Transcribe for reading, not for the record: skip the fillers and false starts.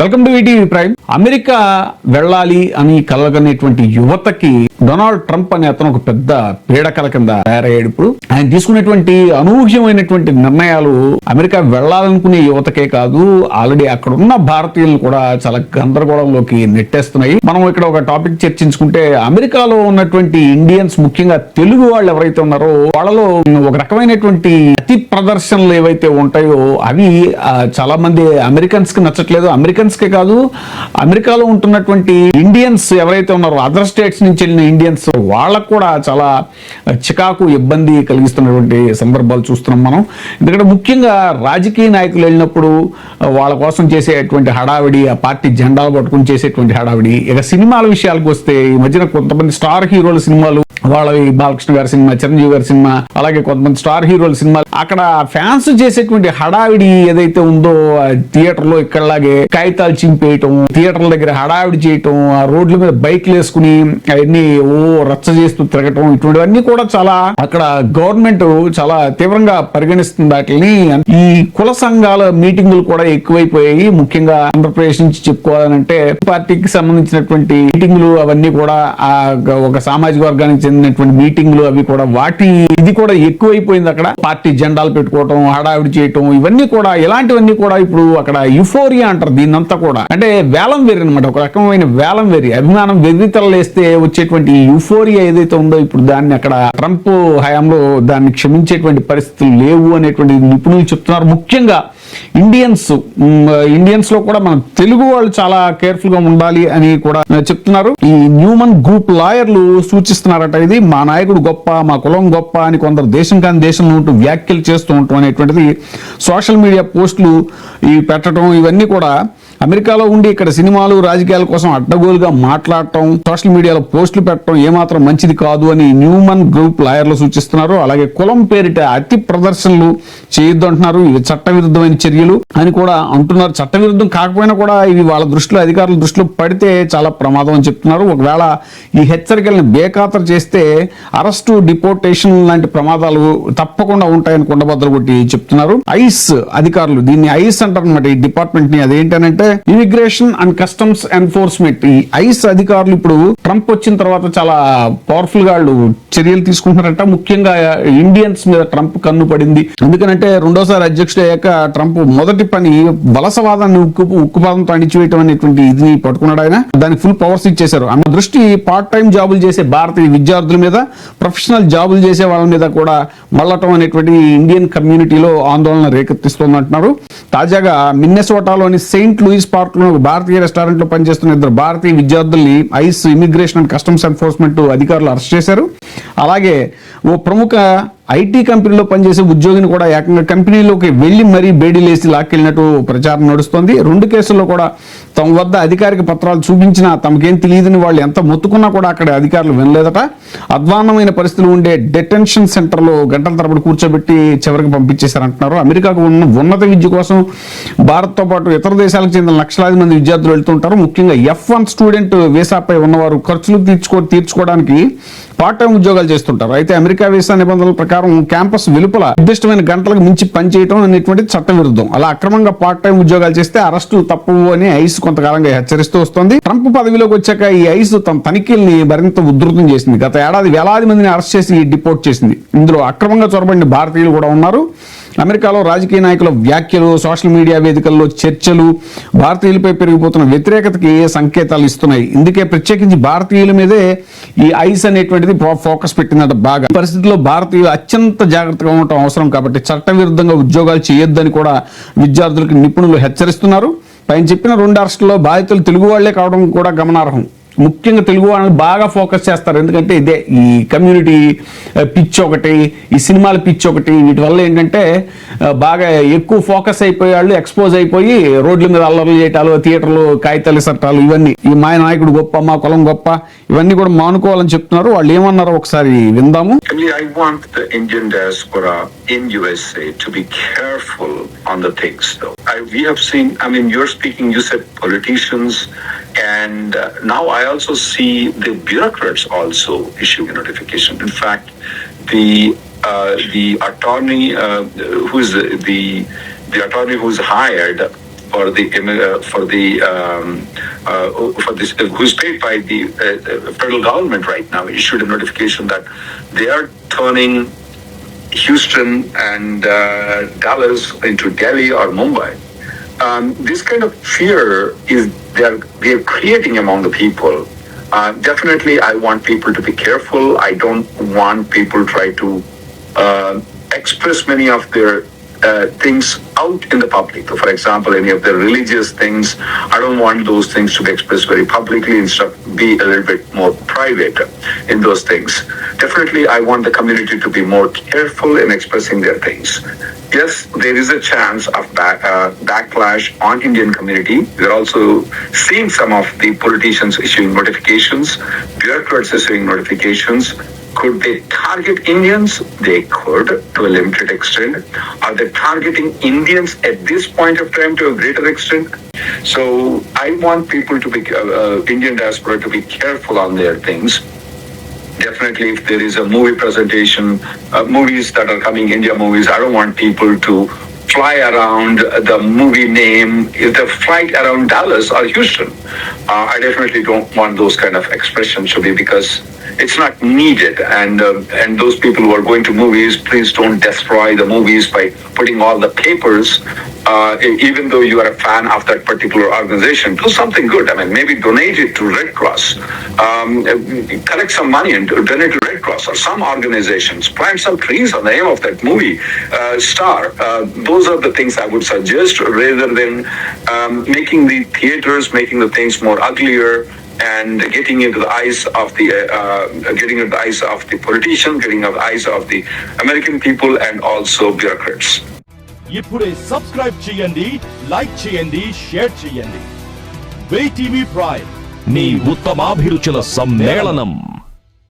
Welcome to ETV prime. America వెళ్ళాలి అని కలగనేటువంటి యువతకి డొనాల్డ్ ట్రంప్ అనే అతను ఒక పెద్ద పీడకల కింద తయారయ్యాడు. ఇప్పుడు ఆయన తీసుకునేటువంటి అనూహ్యమైనటువంటి నిర్ణయాలు అమెరికా వెళ్ళాలనుకునే యువతకే కాదు, ఆల్రెడీ అక్కడ ఉన్న భారతీయులను కూడా చాలా గందరగోళంలోకి నెట్టేస్తున్నాయి. మనం ఇక్కడ ఒక టాపిక్ చర్చించుకుంటే, అమెరికాలో ఉన్నటువంటి ఇండియన్స్, ముఖ్యంగా తెలుగు వాళ్ళు ఎవరైతే ఉన్నారో వాళ్ళలో ఒక రకమైనటువంటి అతి ప్రదర్శనలు ఏవైతే ఉంటాయో అవి చాలా మంది అమెరికన్స్ కి నచ్చట్లేదు. అమెరికన్స్ కే కాదు, అమెరికాలో ఉంటున్నటువంటి ఇండియన్స్ ఎవరైతే ఉన్నారో అదర్ స్టేట్స్ నుంచి వెళ్ళిన ఇండియన్స్ వాళ్ళకు కూడా చాలా చికాకు, ఇబ్బంది కలిగిస్తున్నటువంటి సందర్భాలు చూస్తున్నాం మనం. ఎందుకంటే ముఖ్యంగా రాజకీయ నాయకులు వెళ్ళినప్పుడు వాళ్ళ కోసం చేసేటువంటి హడావిడి, ఆ పార్టీ జెండాలు పట్టుకుని చేసేటువంటి హడావిడి. ఇక సినిమాల విషయాలకు వస్తే, ఈ మధ్యన కొంతమంది స్టార్ హీరోల సినిమాలు, వాళ్ళవి బాలకృష్ణ గారి సినిమా, చిరంజీవి గారి సినిమా, అలాగే కొంతమంది స్టార్ హీరోల సినిమాలు, అక్కడ ఫ్యాన్స్ చేసేటువంటి హడావిడి ఏదైతే ఉందో, థియేటర్ లో ఇక్కడలాగే కాగితాలు చింపేయటం, థియేటర్ల దగ్గర హడావిడి చేయటం, ఆ రోడ్ల మీద బైక్లు వేసుకుని అవన్నీ రచ్చ చేస్తూ తిరగటం, ఇటువంటివన్నీ కూడా చాలా అక్కడ గవర్నమెంట్ చాలా తీవ్రంగా పరిగణిస్తుంది వాటిని. ఈ కుల సంఘాల మీటింగులు కూడా ఎక్కువైపోయాయి. ముఖ్యంగా ఆంధ్రప్రదేశ్ నుంచి చెప్పుకోవాలంటే పార్టీకి సంబంధించినటువంటి మీటింగులు అవన్నీ కూడా ఆ ఒక సామాజిక వర్గానికి చెందినటువంటి మీటింగులు అవి కూడా ఇది కూడా ఎక్కువైపోయింది. అక్కడ పార్టీ జెండాలు పెట్టుకోవటం, హడావిడి చేయటం, ఇవన్నీ కూడా ఇలాంటివన్నీ కూడా ఇప్పుడు అక్కడ యుఫోరియా అంటారు దీన్నంతా కూడా. అంటే వేలం వెర్రి అనమాట, ఒక రకమైన వేలం వెర్రి, అభిమానం వెర్రితలలేస్తే వచ్చేటువంటి యుఫోరియా ఏదైతే ఉందో ఇప్పుడు దాన్ని అక్కడ ట్రంప్ హయాంలో దాన్ని క్షమించేటువంటి పరిస్థితులు లేవు అనేటువంటి నిపుణులు చెప్తున్నారు. ముఖ్యంగా ఇండియన్స్ లో కూడా మన తెలుగు వాళ్ళు చాలా కేర్ఫుల్ గా ఉండాలి అని కూడా చెప్తున్నారు. ఈ న్యూమన్ గ్రూప్ లాయర్లు సూచిస్తున్నారట, ఇది మా నాయకుడు గొప్ప, మా కులం గొప్ప అని కొందరు దేశం కాని దేశంలో ఉంటూ వ్యాఖ్యలు చేస్తూ ఉంటాం అనేటువంటిది సోషల్ మీడియా పోస్టులు పెట్టడం, ఇవన్నీ కూడా అమెరికాలో ఉండి ఇక్కడ సినిమాలు, రాజకీయాల కోసం అడ్డగోలుగా మాట్లాడటం, సోషల్ మీడియాలో పోస్టులు పెట్టడం ఏమాత్రం మంచిది కాదు అని న్యూమన్ గ్రూప్ లాయర్లు సూచిస్తున్నారు. అలాగే కులం పేరిట అతి ప్రదర్శనలు చేయొద్దు అంటున్నారు, ఇవి చట్టవిరుద్ధమైన చర్యలు అని కూడా అంటున్నారు. చట్టవిరుద్ధం కాకపోయినా కూడా ఇవి వాళ్ళ దృష్టిలో, అధికారుల దృష్టిలో పడితే చాలా ప్రమాదం అని చెప్తున్నారు. ఒకవేళ ఈ హెచ్చరికలను బేఖాతరు చేస్తే అరెస్టు, డిపోర్టేషన్ లాంటి ప్రమాదాలు తప్పకుండా ఉంటాయని కొండబద్దలు కొట్టి చెప్తున్నారు. ఐస్ అధికారులు, దీన్ని ఐస్ అంటారు అనమాట ఈ డిపార్ట్మెంట్ ని. అదేంటంటే ఇమిగ్రేషన్ అండ్ కస్టమ్స్ ఎన్ఫోర్స్మెంట్. ఈ ఐస్ అధికారులు ఇప్పుడు ట్రంప్ వచ్చిన తర్వాత చాలా పవర్ఫుల్ గా చర్యలు తీసుకుంటున్నారంట. ముఖ్యంగా ఇండియన్స్ మీద ట్రంప్ కన్ను పడింది. ఎందుకంటే రెండోసారి అధ్యక్షుడు అయ్యాక ట్రంప్ మొదటి పని వలసవాదాన్ని ఉక్కుపాదంతో అణిచివేయటం అనేటువంటి ఇది పట్టుకున్నాడు ఆయన. దానికి ఫుల్ పవర్స్ ఇచ్చేశారు. ఆమె దృష్టి పార్ట్ టైం జాబులు చేసే భారతీయ విద్యార్థుల మీద, ప్రొఫెషనల్ జాబులు చేసే వాళ్ళ మీద కూడా మళ్ళటం అనేటువంటి ఇండియన్ కమ్యూనిటీలో ఆందోళన రేకెత్తిస్తోందంటున్నారు. తాజాగా మిన్నెసోటాలోని సెయింట్ లూయిస్ పార్క్ లో భారతీయ రెస్టారెంట్ లో పనిచేస్తున్న ఇద్దరు భారతీయ విద్యార్థుల్ని ice, immigration and customs enforcement అధికారులు అరెస్ట్ చేశారు. అలాగే ఓ ప్రముఖ ఐటీ కంపెనీలో పనిచేసే ఉద్యోగిని కూడా ఏకంగా కంపెనీలోకి వెళ్లి మరీ బేడీలేసి లాక్కెళ్ళినట్టు ప్రచారం నడుస్తోంది. రెండు కేసుల్లో కూడా తమ వద్ద అధికారిక పత్రాలు చూపించినా తమకేం తెలియదని వాళ్ళు ఎంత మొత్తుకున్నా కూడా అక్కడ అధికారులు వినలేదట. అధ్వాన్నమైన పరిస్థితులు ఉండే డెటెన్షన్ సెంటర్ లో గంటల తరబడి కూర్చోబెట్టి చివరికి పంపించేశారంటున్నారు. అమెరికాకు ఉన్నత విద్య కోసం భారత్తో పాటు ఇతర దేశాలకు చెందిన లక్షలాది మంది విద్యార్థులు వెళ్తుంటారు. ముఖ్యంగా F1 స్టూడెంట్ వీసాపై ఉన్నవారు ఖర్చులు తీర్చుకోవడానికి పార్ట్ టైం ఉద్యోగాలు చేస్తుంటారు. అయితే అమెరికా వీసా నిబంధనల ప్రకారం క్యాంపస్ వెలుపల నిర్దిష్టమైన గంటలకు మించి పనిచేయడం అనేటువంటిది చట్టవిరుద్ధం. అలా అక్రమంగా పార్ట్ టైం ఉద్యోగాలు చేస్తే అరెస్టు తప్పు అని ఐస్ కొంతకాలంగా హెచ్చరిస్తూ వస్తుంది. ట్రంప్ పదవిలోకి వచ్చాక ఈ ఐస్ తన తనిఖీల్ని మరింత ఉధృతం చేసింది. గత ఏడాది వేలాది మందిని అరెస్ట్ చేసి డిపోర్ట్ చేసింది. ఇందులో అక్రమంగా చొరబడిన భారతీయులు కూడా ఉన్నారు. అమెరికాలో రాజకీయ నాయకుల వ్యాఖ్యలు, సోషల్ మీడియా వేదికల్లో చర్చలు భారతీయులపై పెరిగిపోతున్న వ్యతిరేకతకి సంకేతాలు ఇస్తున్నాయి. ఇందుకే ప్రత్యేకించి భారతీయుల మీదే ఈ ఐస్ అనేటువంటిది ఫోకస్ పెట్టిందట. బాగా పరిస్థితుల్లో భారతీయులు అత్యంత జాగ్రత్తగా ఉండటం అవసరం కాబట్టి చట్టవిరుద్ధంగా ఉద్యోగాలు చేయొద్దని కూడా విద్యార్థులకు నిపుణులు హెచ్చరిస్తున్నారు. పైన చెప్పిన 2 అరెస్టుల్లో బాధితులు తెలుగు వాళ్లే కావడం కూడా గమనార్హం. ముఖ్యంగా తెలుగు వాళ్ళని బాగా ఫోకస్ చేస్తారు. ఎందుకంటే ఇదే ఈ కమ్యూనిటీ పిచ్ ఒకటి, ఈ సినిమాల పిచ్ ఒకటి, వీటి వల్ల ఏంటంటే బాగా ఎక్కువ ఫోకస్ అయిపోయే వాళ్ళు ఎక్స్పోజ్ అయిపోయి రోడ్ల మీద అల్లర్లు చేయటాలు, థియేటర్లు కాగితాలు సట్టాలు, ఇవన్నీ ఈ మా నాయకుడు గొప్ప, మా కులం గొప్ప, ఇవన్నీ కూడా మానుకోవాలని చెప్తున్నారు. వాళ్ళు ఏమన్నారో ఒకసారి విందాము. I want the Indian diaspora in USA to be careful on the things though. We have seen, you're speaking, you said politicians, and now I also see the bureaucrats also issuing a notification. In fact, the attorney who's the attorney who's hired for this, who's paid by the federal government right now, issued a notification that they are turning Houston and Dallas into Delhi or Mumbai. This kind of fear is they are creating among the people. Definitely, I want people to be careful. I don't want people try to express many of their things out in the public. So for example, any of the religious things, I don't want those things to be expressed very publicly. Instead, be a little bit more private in those things. Definitely, I want the community to be more careful in expressing their things. Yes, there is a chance of backlash on Indian community. We're also seeing some of the politicians issuing notifications, bureaucrats issuing notifications. Could they target Indians? They could, to a limited extent. Are they targeting Indians at this point of time to a greater extent? So I want people to be, Indian diaspora to be careful on their things. Definitely, if there is a movie presentation, movies that are coming, India movies, I don't want people to fly around the movie name, if they flight around Dallas or Houston. I definitely don't want those kind of expressions to be, because it's not needed. And those people who are going to movies, please don't destroy the movies by putting all the papers. Even though you are a fan of that particular organization, do something good. I mean, maybe donate it to Red Cross. Collect some money and donate to Red Cross or some organizations. Plant some trees on the name of that movie star. Those are the things I would suggest, rather than making the theaters, making the things more uglier, and getting into the eyes of the politicians, getting into the eyes of the American people and also bureaucrats. ఇప్పుడే subscribe చేయండి, like చేయండి, share చేయండి. వే TV prime, మీ ఉత్తమాభిరుచుల సమ్మేళనం.